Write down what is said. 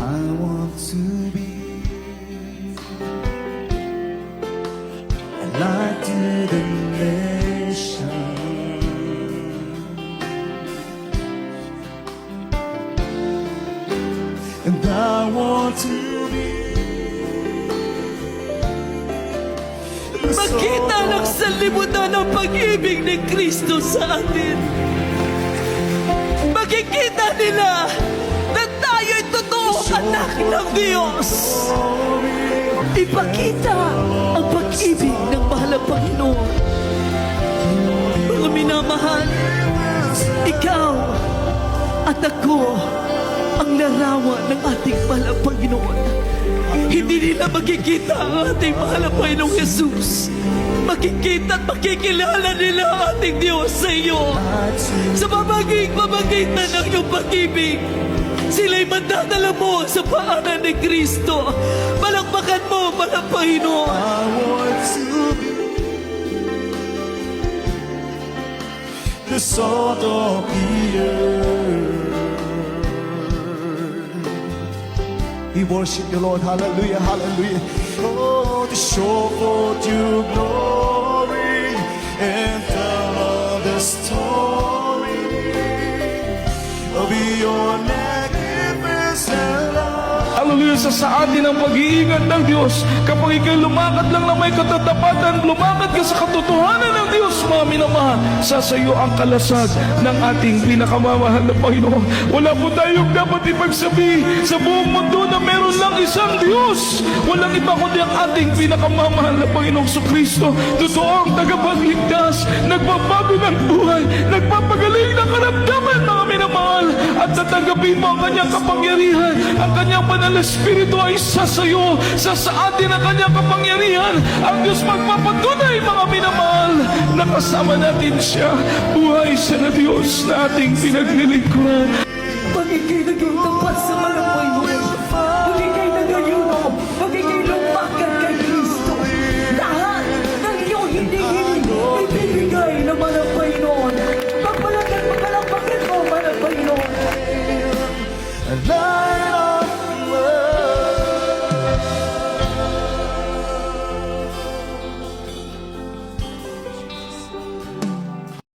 I want to be a light to the nation. And I want to be Makita ng sanlibutan ng pag-ibig ni Kristo sa atin. Makikita nila na tayo'y totoo anak ng Diyos. Ipakita ang pag-ibig ng mahal na Panginoon. Mga minamahal, ikaw at ako ang larawan ng ating mahal na Panginoon. Hindi nila makikita ang ating mahal na Panginoong Jesus. Makikita at makikilala nila ang ating Diyos sa iyo. Sa pamagitan ng iyong pag-ibig, sila'y mandadala mo sa paanan ni Kristo. Palakpakan mo, mahal na Panginoon. I want to be the salt of the earth. We worship you, Lord. Hallelujah, hallelujah. Oh, to show forth your glory and tell of the story of your magnificent love. Hallelujah, sa atin ang pag-iingat ng Diyos. Kapag ikay lumakad lang na may katatapatan, lumakad ka sa katotohanan ng Diyos, mga minamahal, sa sayo ang kalasag ng ating pinakamamahal na Panginoon. Wala po tayong dapat ipagsabi sa buong mundo na meron lang isang Diyos. Walang iba kundi ang ating pinakamamahal na Panginoong Kristo. Totoo ang tagapagligtas, nagbabago ng buhay, nagpapagaling ng karamdaman, mga minamahal, at tatanggapin mo ang kanyang kapangyarihan. Ang kanyang banal na Espiritu ay sa sayo, sa atin ang kanyang kapangyarihan. Ang Diyos magpapatunay, mga minamahal, na kasama natin siya. Buhay siya na Diyos na ating pinaglilingkuran. Pag ikay naging tapat sa mahal na Panginoon, pag ikay nagayuno, pag ikay lumakad kay Kristo, lahat ng iyong hindi-hiling ay bibigay ng mahal na Panginoon. Pagpalagan mo, mahal na Panginoon. A light